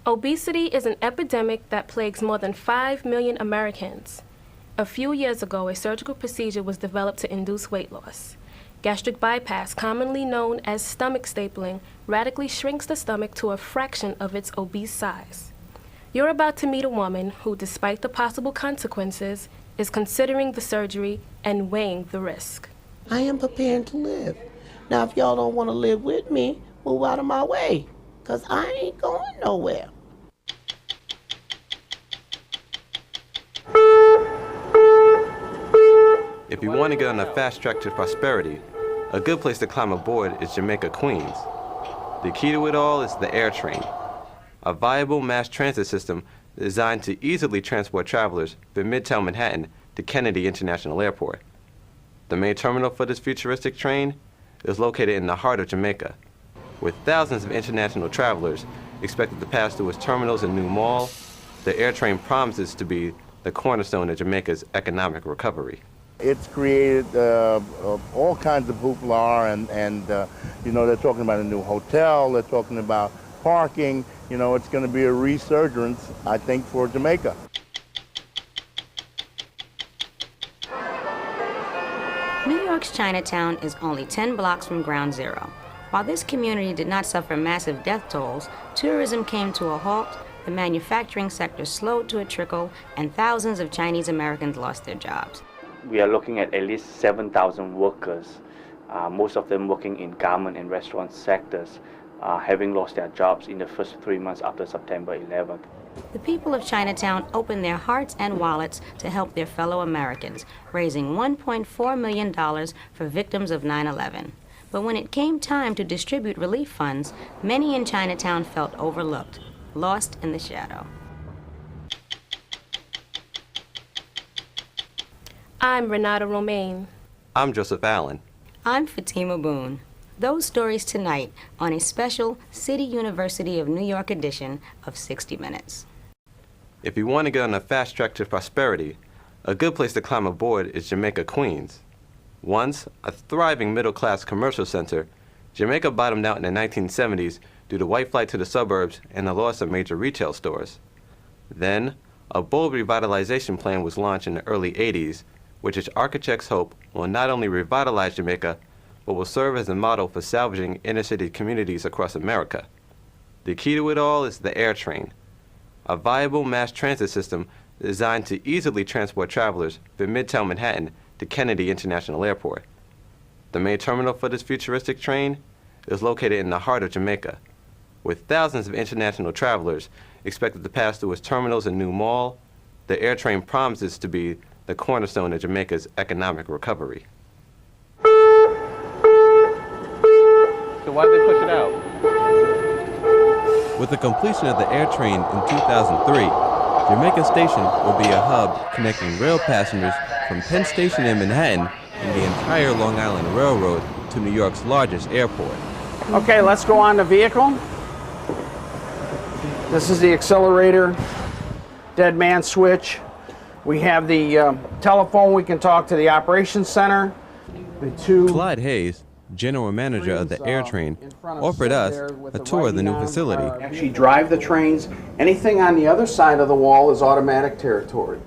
Obesity is an epidemic that plagues more than 5 million Americans. A few years ago, a surgical procedure was developed to induce weight loss. Gastric bypass, commonly known as stomach stapling, radically shrinks the stomach to a fraction of its obese size. You're about to meet a woman who, despite the possible consequences, is considering the surgery and weighing the risk. I am preparing to live. Now, if y'all don't want to live with me, move out of my way, because I ain't going nowhere. If you want to get on a fast track to prosperity, a good place to climb aboard is Jamaica, Queens. The key to it all is the air train, a viable mass transit system designed to easily transport travelers from Midtown Manhattan to Kennedy International Airport. The main terminal for this futuristic train is located in the heart of Jamaica, with thousands of international travelers expected to pass through its terminals and new mall. The air train promises to be the cornerstone of Jamaica's economic recovery. It's created all kinds of hoopla, and they're talking about a new hotel, they're talking about parking. It's going to be a resurgence, I think, for Jamaica. New York's Chinatown is only 10 blocks from Ground Zero. While this community did not suffer massive death tolls, tourism came to a halt, the manufacturing sector slowed to a trickle, and thousands of Chinese Americans lost their jobs. We are looking at least 7,000 workers, most of them working in garment and restaurant sectors, having lost their jobs in the first 3 months after September 11th. The people of Chinatown opened their hearts and wallets to help their fellow Americans, raising $1.4 million for victims of 9/11. But when it came time to distribute relief funds, many in Chinatown felt overlooked, lost in the shadow. I'm Renata Romaine. I'm Joseph Allen. I'm Fatima Boone. Those stories tonight on a special City University of New York edition of 60 Minutes. If you want to get on a fast track to prosperity, a good place to climb aboard is Jamaica, Queens. Once a thriving middle-class commercial center, Jamaica bottomed out in the 1970s due to white flight to the suburbs and the loss of major retail stores. Then, a bold revitalization plan was launched in the early 80s, which its architects hope will not only revitalize Jamaica, but will serve as a model for salvaging inner-city communities across America. The key to it all is the air train, a viable mass transit system designed to easily transport travelers from Midtown Manhattan to Kennedy International Airport. The main terminal for this futuristic train is located in the heart of Jamaica, with thousands of international travelers expected to pass through its terminals and new mall. The air train promises to be the cornerstone of Jamaica's economic recovery. So why did they push it out? With the completion of the air train in 2003, Jamaica Station will be a hub connecting rail passengers from Penn Station in Manhattan and the entire Long Island Railroad to New York's largest airport. Okay, let's go on the vehicle. This is the accelerator, dead man switch. We have the telephone, we can talk to the operations center. Clyde Hayes, general manager of the air train, offered us a tour of the new facility. Actually drive the trains. Anything on the other side of the wall is automatic territory.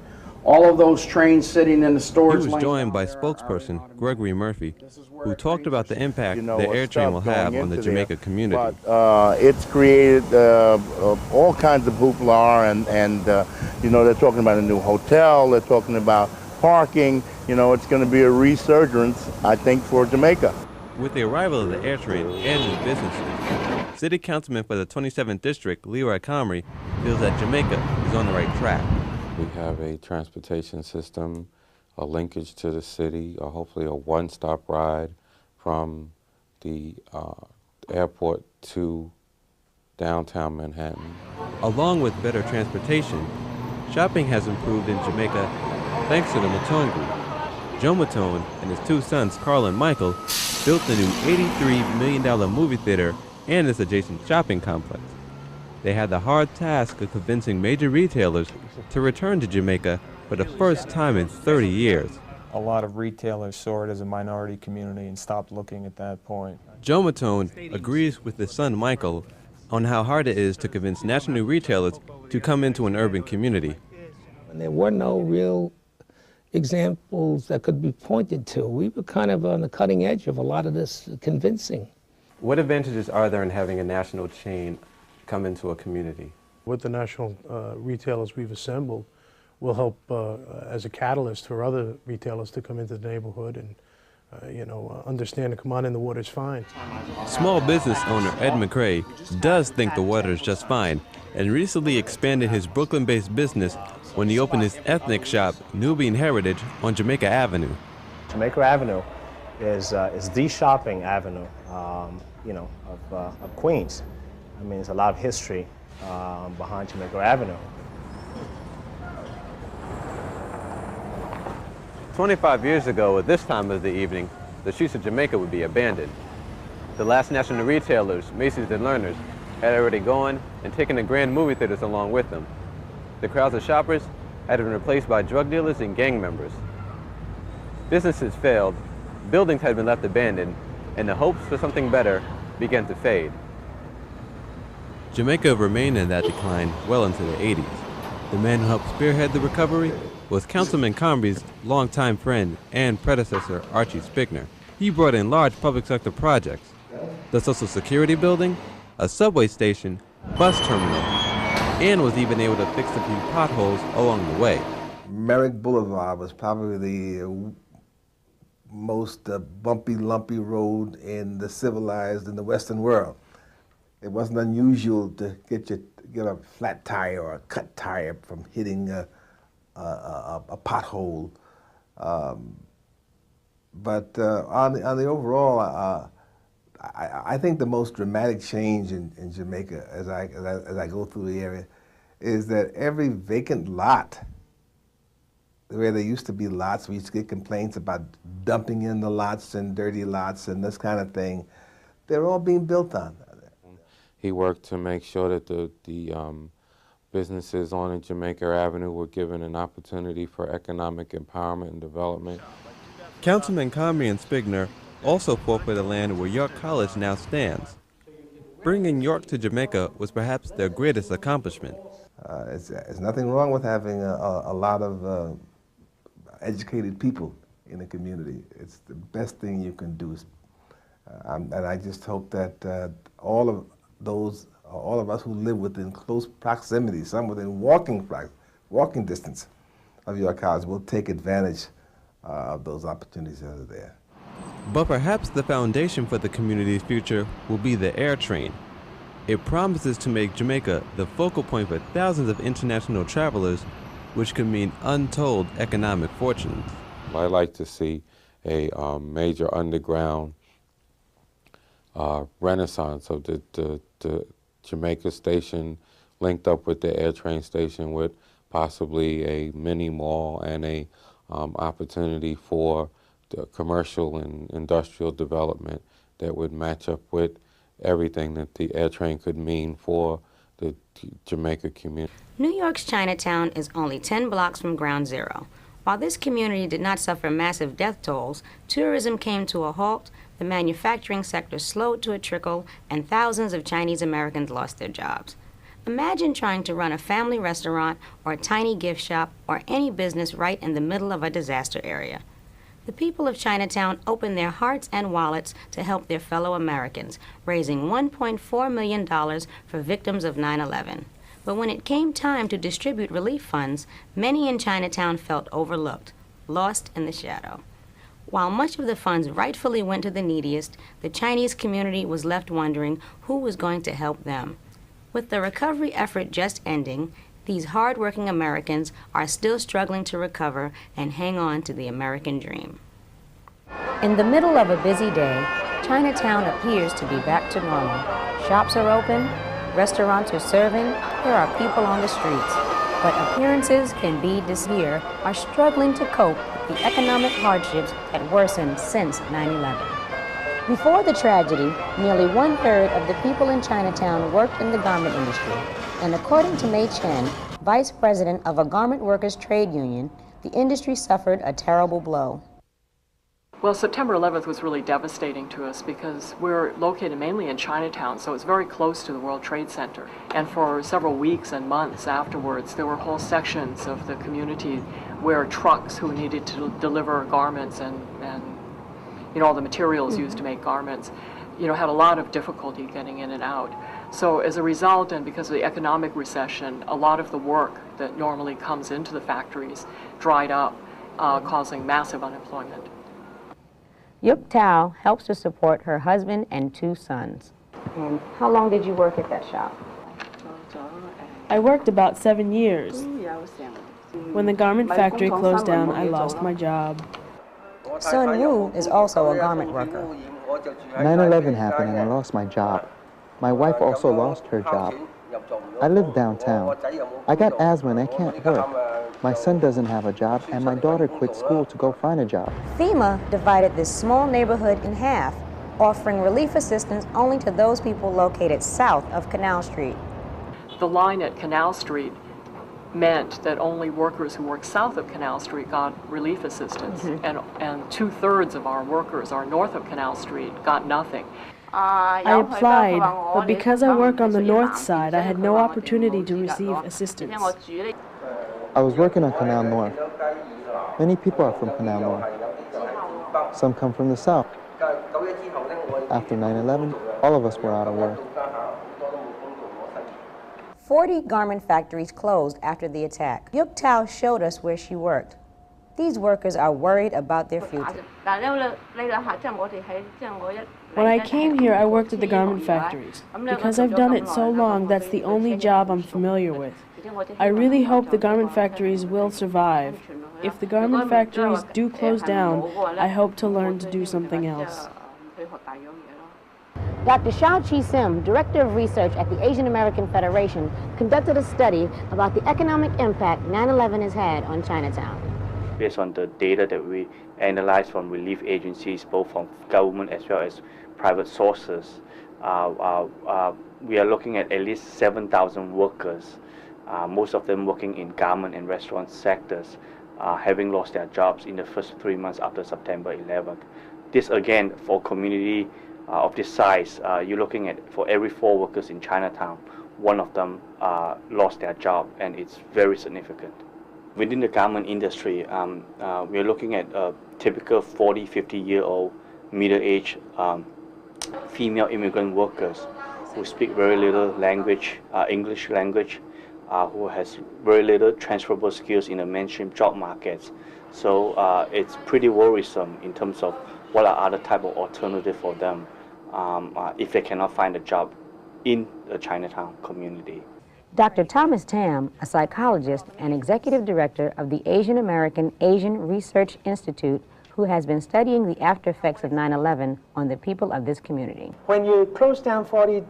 All of those trains sitting in the storage He was lanes joined by spokesperson Gregory Murphy, who talked about the impact the air train will have on the Jamaica community. But it's created all kinds of hoopla, and they're talking about a new hotel, they're talking about parking. It's going to be a resurgence, I think, for Jamaica. With the arrival of the air train and new businesses, City Councilman for the 27th District, Leroy Comrie, feels that Jamaica is on the right track. We have a transportation system, a linkage to the city, or hopefully a one-stop ride from the airport to downtown Manhattan. Along with better transportation, shopping has improved in Jamaica thanks to the Matone Group. Joe Matone and his two sons, Carl and Michael, built the new $83 million movie theater and its adjacent shopping complex. They had the hard task of convincing major retailers to return to Jamaica for the first time in 30 years. A lot of retailers saw it as a minority community and stopped looking at that point. Joe Matone agrees with his son Michael on how hard it is to convince national retailers to come into an urban community. And there were no real examples that could be pointed to. We were kind of on the cutting edge of a lot of this convincing. What advantages are there in having a national chain come into a community? With the national retailers we've assembled will help as a catalyst for other retailers to come into the neighborhood and understand and come on in, the water's fine. Small business owner Ed McCrae does think the water is just fine and recently expanded his Brooklyn-based business when he opened his ethnic shop, Nubian Heritage, on Jamaica Avenue. Jamaica Avenue is the shopping avenue, of Queens. I mean, there's a lot of history behind Jamaica Avenue. 25 years ago, at this time of the evening, the streets of Jamaica would be abandoned. The last national retailers, Macy's and Lerner's, had already gone and taken the grand movie theaters along with them. The crowds of shoppers had been replaced by drug dealers and gang members. Businesses failed, buildings had been left abandoned, and the hopes for something better began to fade. Jamaica remained in that decline well into the 80s. The man who helped spearhead the recovery was Councilman Combrie's longtime friend and predecessor, Archie Spigner. He brought in large public sector projects: the Social Security building, a subway station, bus terminal, and was even able to fix a few potholes along the way. Merrick Boulevard was probably the most bumpy, lumpy road in the Western world. It wasn't unusual to get a flat tire or a cut tire from hitting a pothole. But on the overall, I think the most dramatic change in Jamaica as I go through the area is that every vacant lot, where there used to be lots, we used to get complaints about dumping in the lots and dirty lots and this kind of thing, they're all being built on. He worked to make sure that the businesses on Jamaica Avenue were given an opportunity for economic empowerment and development. Councilman Combie and Spigner also fought for the land where York College now stands. Bringing York to Jamaica was perhaps their greatest accomplishment. There's nothing wrong with having a lot of educated people in the community. It's the best thing you can do. And I just hope that all of us who live within close proximity, some within walking distance of York College, will take advantage of those opportunities that are there. But perhaps the foundation for the community's future will be the air train. It promises to make Jamaica the focal point for thousands of international travelers, which could mean untold economic fortunes. I'd like to see a major underground renaissance of the Jamaica station linked up with the air train station, with possibly a mini mall and a opportunity for the commercial and industrial development that would match up with everything that the air train could mean for the Jamaica community. New York's Chinatown is only 10 blocks from Ground Zero. While this community did not suffer massive death tolls, tourism came to a halt, the manufacturing sector slowed to a trickle, and thousands of Chinese Americans lost their jobs. Imagine trying to run a family restaurant or a tiny gift shop or any business right in the middle of a disaster area. The people of Chinatown opened their hearts and wallets to help their fellow Americans, raising $1.4 million for victims of 9/11. But when it came time to distribute relief funds, many in Chinatown felt overlooked, lost in the shadow. While much of the funds rightfully went to the neediest, the Chinese community was left wondering who was going to help them. With the recovery effort just ending, these hard-working Americans are still struggling to recover and hang on to the American dream. In the middle of a busy day, Chinatown appears to be back to normal. Shops are open, restaurants are serving, there are people on the streets. But appearances can be deceiving, are struggling to cope with the economic hardships that worsened since 9/11. Before the tragedy, nearly 1/3 of the people in Chinatown worked in the garment industry. And according to Mei Chen, vice president of a garment workers' trade union, the industry suffered a terrible blow. Well, September 11th was really devastating to us because we're located mainly in Chinatown, so it's very close to the World Trade Center. And for several weeks and months afterwards, there were whole sections of the community where trucks who needed to deliver garments and all the materials used to make garments, had a lot of difficulty getting in and out. So as a result, and because of the economic recession, a lot of the work that normally comes into the factories dried up, causing massive unemployment. Yuk Tao helps to support her husband and 2 sons. And how long did you work at that shop? I worked about 7 years. When the garment factory closed down, I lost my job. Sun Wu is also a garment worker. 9/11 happened and I lost my job. My wife also lost her job. I live downtown. I got asthma and I can't work. My son doesn't have a job and my daughter quit school to go find a job. FEMA divided this small neighborhood in half, offering relief assistance only to those people located south of Canal Street. The line at Canal Street meant that only workers who worked south of Canal Street got relief assistance, and 2/3 of our workers are north of Canal Street got nothing. I applied, but because I work on the north side, I had no opportunity to receive assistance. I was working on Canal North. Many people are from Canal North. Some come from the south. After 9/11, all of us were out of work. 40 garment factories closed after the attack. Yuk Tao showed us where she worked. These workers are worried about their future. When I came here, I worked at the garment factories. Because I've done it so long, that's the only job I'm familiar with. I really hope the garment factories will survive. If the garment factories do close down, I hope to learn to do something else. Dr. Xiao Chi Sim, Director of Research at the Asian American Federation, conducted a study about the economic impact 9/11 has had on Chinatown. Based on the data that we analyzed from relief agencies, both from government as well as private sources, we are looking at least 7,000 workers, most of them working in garment and restaurant sectors, having lost their jobs in the first 3 months after September 11th. This again, for community of this size, you're looking at for every 4 workers in Chinatown, 1 of them lost their job, and it's very significant. Within the garment industry, we're looking at a typical 40, 50-year-old, middle-aged female immigrant workers who speak very little language, English language, who has very little transferable skills in the mainstream job markets. So it's pretty worrisome in terms of what are other type of alternative for them if they cannot find a job in the Chinatown community. Dr. Thomas Tam, a psychologist and executive director of the Asian American Asian Research Institute, who has been studying the after effects of 9/11 on the people of this community. When you close down 40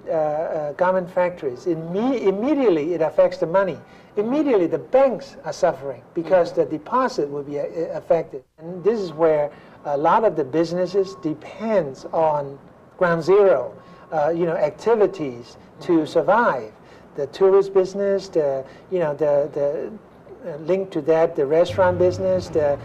garment factories, immediately it affects the money. Immediately the banks are suffering because the deposit will be affected. And this is where a lot of the businesses depends on ground zero, activities to survive. The tourist business, the linked to that, the restaurant business, the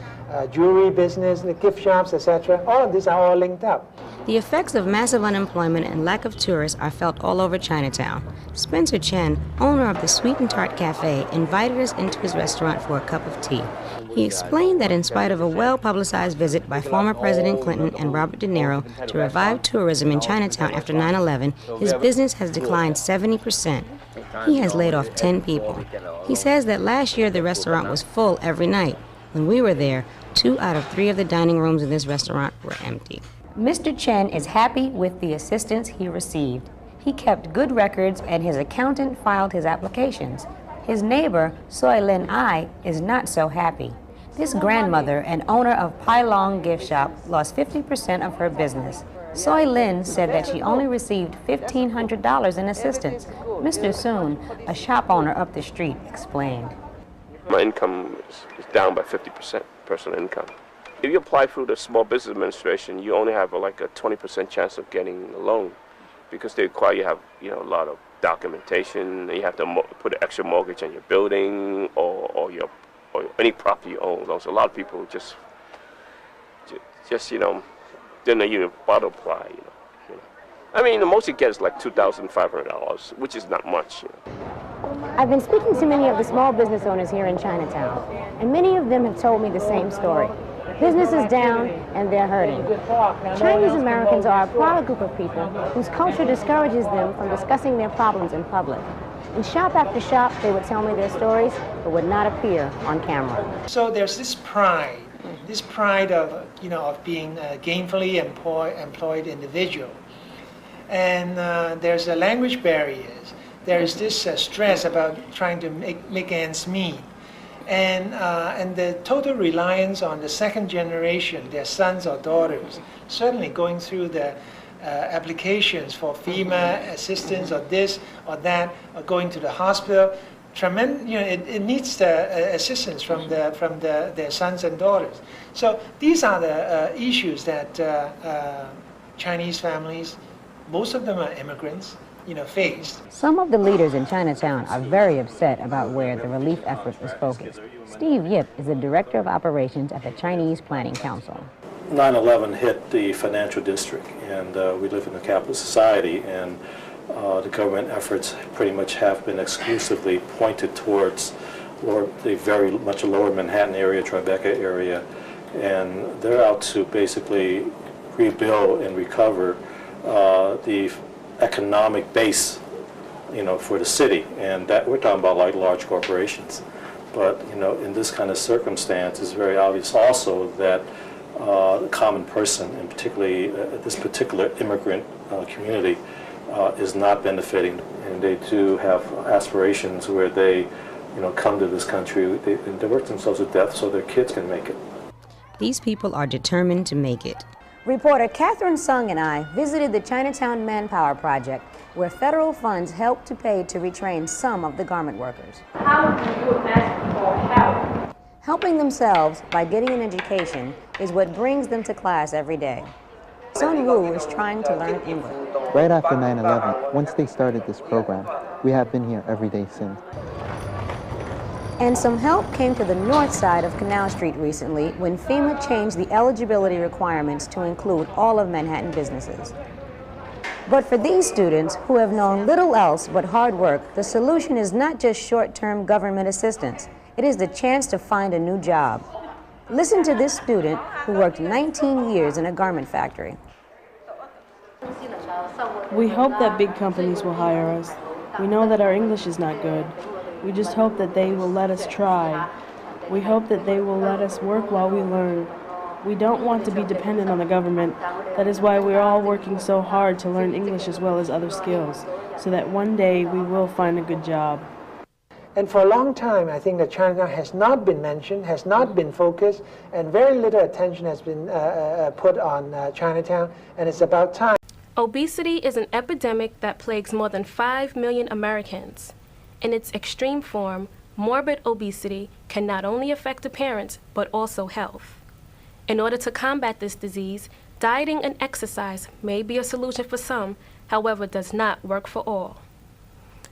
jewelry business, the gift shops, etc. All of these are all linked up. The effects of massive unemployment and lack of tourists are felt all over Chinatown. Spencer Chen, owner of the Sweet and Tart Cafe, invited us into his restaurant for a cup of tea. He explained that in spite of a well-publicized visit by former President Clinton and Robert De Niro to revive tourism in Chinatown after 9/11, his business has declined 70%. He has laid off 10 people. He says that last year the restaurant was full every night. When we were there, 2 out of 3 of the dining rooms in this restaurant were empty. Mr. Chen is happy with the assistance he received. He kept good records and his accountant filed his applications. His neighbor, Soy Lin Ai, is not so happy. This grandmother and owner of Pai Long gift shop lost 50% of her business. Soy Lin said that she only received $1,500 in assistance. Mr. Soon, a shop owner up the street, explained. My income is down by 50%, personal income. If you apply through the Small Business Administration, you only have like a 20% chance of getting a loan because they require you have a lot of documentation. You have to put an extra mortgage on your building or any property you own. So a lot of people just just, then a unit bottle ply, I mean, the most you get is like $2,500, which is not much. I've been speaking to many of the small business owners here in Chinatown, and many of them have told me the same story. Business is down, and they're hurting. Chinese Americans are a proud group of people whose culture discourages them from discussing their problems in public. In shop after shop, they would tell me their stories, but would not appear on camera. So there's this pride of, of being a gainfully employed individual. And there's a language barriers. There's this stress about trying to make ends meet. And the total reliance on the second generation, their sons or daughters, certainly going through the applications for FEMA assistance or this or that, or going to the hospital. It needs the assistance from their sons and daughters. So these are the issues that Chinese families, most of them are immigrants, faced. Some of the leaders in Chinatown are very upset about where the relief effort is focused. Steve Yip is the Director of Operations at the Chinese Planning Council. 9/11 hit the financial district, and we live in a capitalist society, and the government efforts pretty much have been exclusively pointed towards the very much lower Manhattan area, Tribeca area, and they're out to basically rebuild and recover the economic base, for the city, and that we're talking about like large corporations. But in this kind of circumstance, it's very obvious also that the common person, and particularly this particular immigrant community, is not benefiting, and they do have aspirations where they, come to this country. They work themselves to death so their kids can make it. These people are determined to make it. Reporter Catherine Sung and I visited the Chinatown Manpower Project, where federal funds help to pay to retrain some of the garment workers. How do you ask for help? Helping themselves by getting an education is what brings them to class every day. Sun Wu is trying to learn English. Right after 9/11, once they started this program, we have been here every day since. And some help came to the north side of Canal Street recently when FEMA changed the eligibility requirements to include all of Manhattan businesses. But for these students, who have known little else but hard work, the solution is not just short-term government assistance. It is the chance to find a new job. Listen to this student who worked 19 years in a garment factory. We hope that big companies will hire us. We know that our English is not good. We just hope that they will let us try. We hope that they will let us work while we learn. We don't want to be dependent on the government. That is why we're all working so hard to learn English as well as other skills, so that one day we will find a good job. And for a long time, I think that Chinatown has not been mentioned, has not been focused, and very little attention has been put on Chinatown, and it's about time. Obesity is an epidemic that plagues more than 5 million Americans. In its extreme form, morbid obesity can not only affect appearance, but also health. In order to combat this disease, dieting and exercise may be a solution for some, however, does not work for all.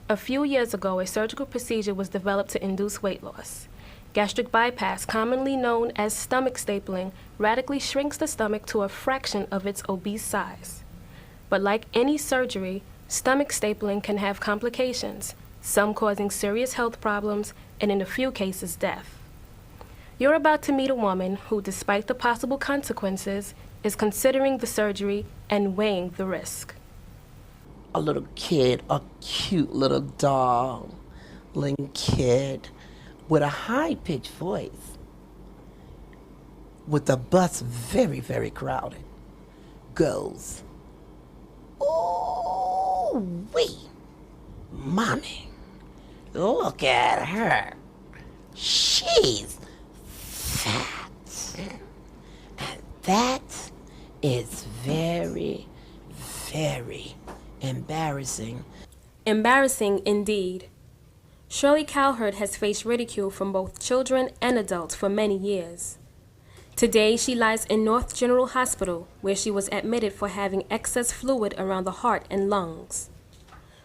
A few years ago, a surgical procedure was developed to induce weight loss. Gastric bypass, commonly known as stomach stapling, radically shrinks the stomach to a fraction of its obese size. But like any surgery, stomach stapling can have complications, some causing serious health problems, and in a few cases, death. You're about to meet a woman who, despite the possible consequences, is considering the surgery and weighing the risk. A little kid, a cute little darling kid with a high-pitched voice, with the bus very, very crowded, goes, "Ooh-wee, mommy, look at her. She's fat." And that is very, very embarrassing. Embarrassing indeed. Shirley Cowherd has faced ridicule from both children and adults for many years. Today, she lies in North General Hospital, where she was admitted for having excess fluid around the heart and lungs.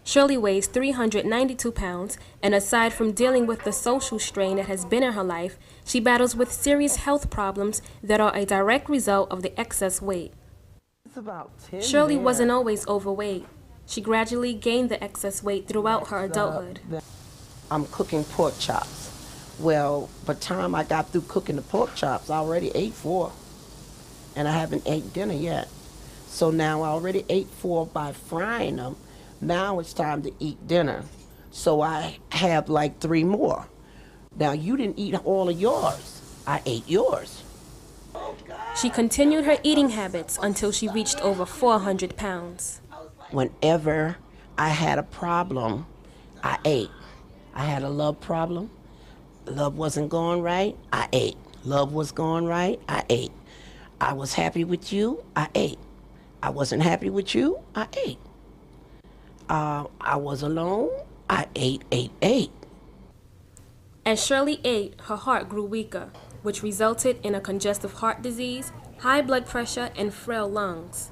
Shirley weighs 392 pounds, and aside from dealing with the social strain that has been in her life, she battles with serious health problems that are a direct result of the excess weight. It's about 10 Shirley there. wasn't always overweight. She gradually gained the excess weight throughout her adulthood. I'm cooking pork chops. Well, by the time I got through cooking the pork chops, I already ate 4. And I haven't ate dinner yet. So now I already ate 4 by frying them. Now it's time to eat dinner. So I have like 3 more. Now you didn't eat all of yours. I ate yours. She continued her eating habits until she reached over 400 pounds. Whenever I had a problem, I ate. I had a love problem. Love wasn't going right, I ate. Love was going right, I ate. I was happy with you, I ate. I wasn't happy with you, I ate. I was alone, I ate. As Shirley ate, her heart grew weaker, which resulted in a congestive heart disease, high blood pressure, and frail lungs.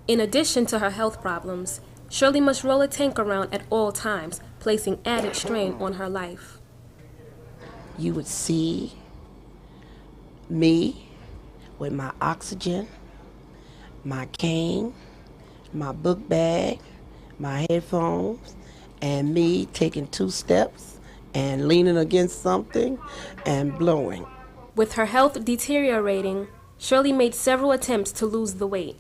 In addition to her health problems, Shirley must roll a tank around at all times, placing added strain on her life. You would see me with my oxygen, my cane, my book bag, my headphones, and me taking 2 steps and leaning against something and blowing. With her health deteriorating, Shirley made several attempts to lose the weight.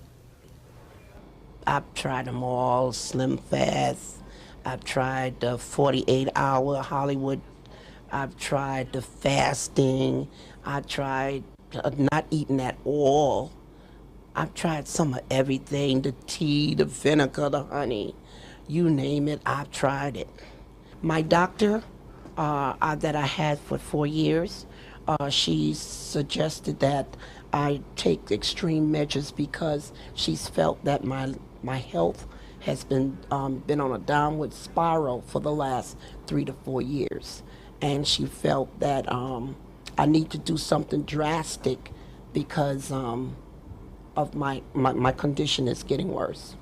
I've tried them all, Slim Fast. I've tried the 48-hour Hollywood. I've tried the fasting. I tried not eating at all. I've tried some of everything, the tea, the vinegar, the honey. You name it, I've tried it. My doctor that I had for 4 years, she suggested that I take extreme measures because she's felt that my health has been on a downward spiral for the last 3 to 4 years. And she felt that I need to do something drastic because of my condition is getting worse.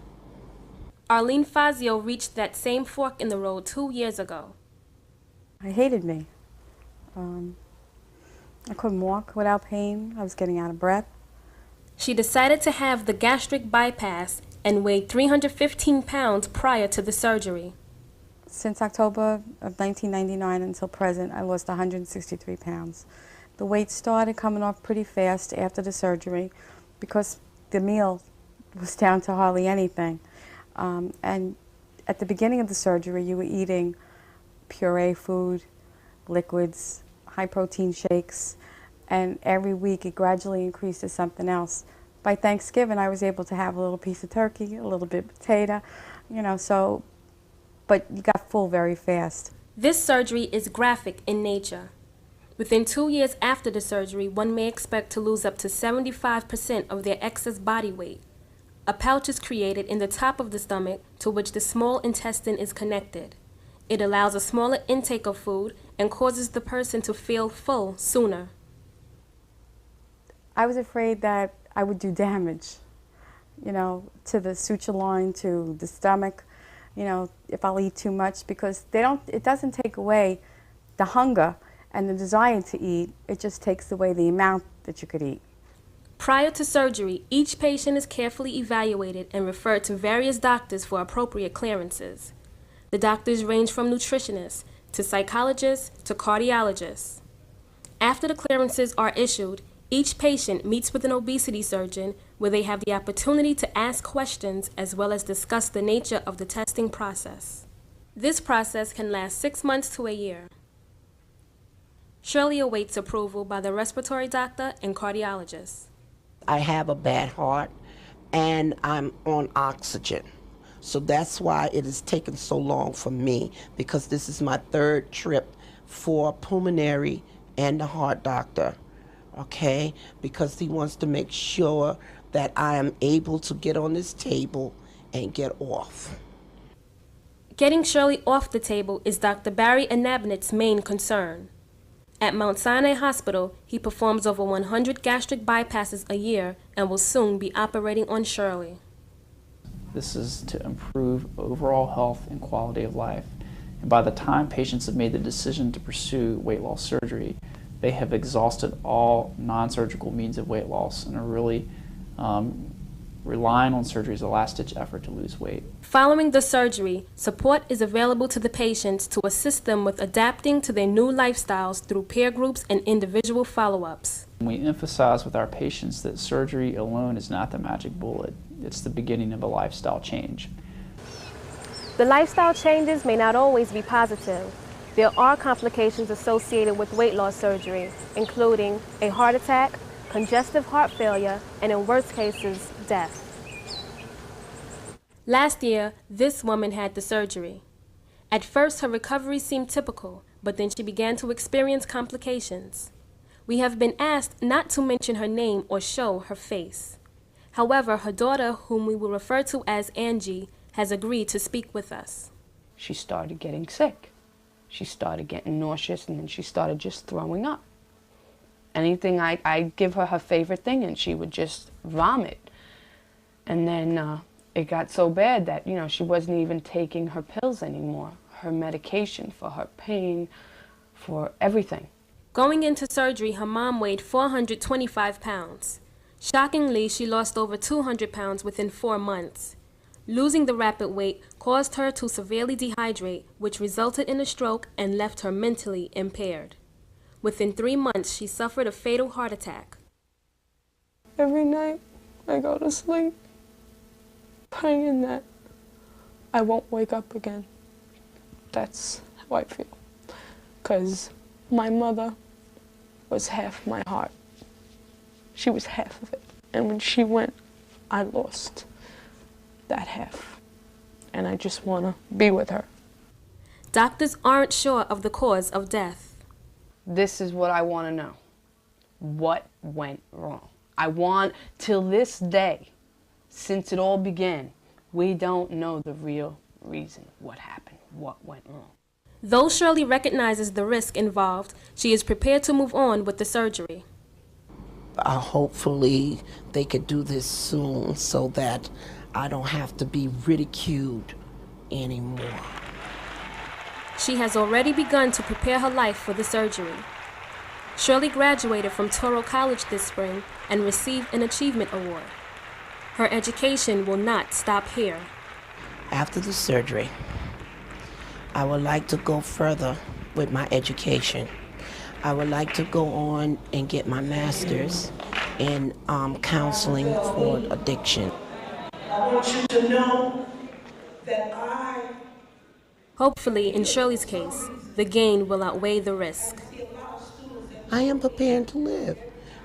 Arlene Fazio reached that same fork in the road 2 years ago. I hated me. I couldn't walk without pain. I was getting out of breath. She decided to have the gastric bypass and weighed 315 pounds prior to the surgery. Since October of 1999 until present, I lost 163 pounds. The weight started coming off pretty fast after the surgery because the meal was down to hardly anything. And at the beginning of the surgery, you were eating puree food, liquids, high-protein shakes, and every week it gradually increased to something else. By Thanksgiving, I was able to have a little piece of turkey, a little bit of potato, but you got full very fast. This surgery is graphic in nature. Within 2 years after the surgery, one may expect to lose up to 75% of their excess body weight. A pouch is created in the top of the stomach to which the small intestine is connected. It allows a smaller intake of food and causes the person to feel full sooner. I was afraid that I would do damage, to the suture line, to the stomach, if I'll eat too much, because it doesn't take away the hunger and the desire to eat, it just takes away the amount that you could eat. Prior to surgery, each patient is carefully evaluated and referred to various doctors for appropriate clearances. The doctors range from nutritionists to psychologists to cardiologists. After the clearances are issued, each patient meets with an obesity surgeon where they have the opportunity to ask questions as well as discuss the nature of the testing process. This process can last 6 months to a year. Shirley awaits approval by the respiratory doctor and cardiologist. I have a bad heart and I'm on oxygen. So that's why it has taken so long for me, because this is my 3rd trip for pulmonary and the heart doctor, okay? Because he wants to make sure that I am able to get on this table and get off. Getting Shirley off the table is Dr. Barry Anabnet's main concern. At Mount Sinai Hospital, he performs over 100 gastric bypasses a year and will soon be operating on Shirley. This is to improve overall health and quality of life. And by the time patients have made the decision to pursue weight loss surgery, they have exhausted all non-surgical means of weight loss and are really relying on surgery as a last-ditch effort to lose weight. Following the surgery, support is available to the patients to assist them with adapting to their new lifestyles through peer groups and individual follow-ups. We emphasize with our patients that surgery alone is not the magic bullet. It's the beginning of a lifestyle change. The lifestyle changes may not always be positive. There are complications associated with weight loss surgery, including a heart attack, congestive heart failure, and in worst cases, death. Last year, this woman had the surgery. At first, her recovery seemed typical, but then she began to experience complications. We have been asked not to mention her name or show her face. However, her daughter, whom we will refer to as Angie, has agreed to speak with us. She started getting sick. She started getting nauseous, and then she started just throwing up. Anything I'd give her favorite thing, and she would just vomit. And then it got so bad that, you know, she wasn't even taking her pills anymore, her medication for her pain, for everything. Going into surgery, her mom weighed 425 pounds. Shockingly, she lost over 200 pounds within 4 months. Losing the rapid weight caused her to severely dehydrate, which resulted in a stroke and left her mentally impaired. Within 3 months, she suffered a fatal heart attack. Every night I go to sleep praying that I won't wake up again. That's how I feel. Because my mother was half my heart. She was half of it. And when she went, I lost that half. And I just want to be with her. Doctors aren't sure of the cause of death. This is what I want to know. What went wrong? I want, till this day, since it all began, we don't know the real reason what happened, what went wrong. Though Shirley recognizes the risk involved, she is prepared to move on with the surgery. Hopefully they could do this soon so that I don't have to be ridiculed anymore. She has already begun to prepare her life for the surgery. Shirley graduated from Toro College this spring and received an Achievement Award. Her education will not stop here. After the surgery, I would like to go further with my education. I would like to go on and get my master's in counseling for addiction. I want you to know that Hopefully, in Shirley's case, the gain will outweigh the risk. I am prepared to live.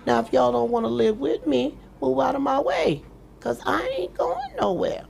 Now, if y'all don't want to live with me, move out of my way, because I ain't going nowhere.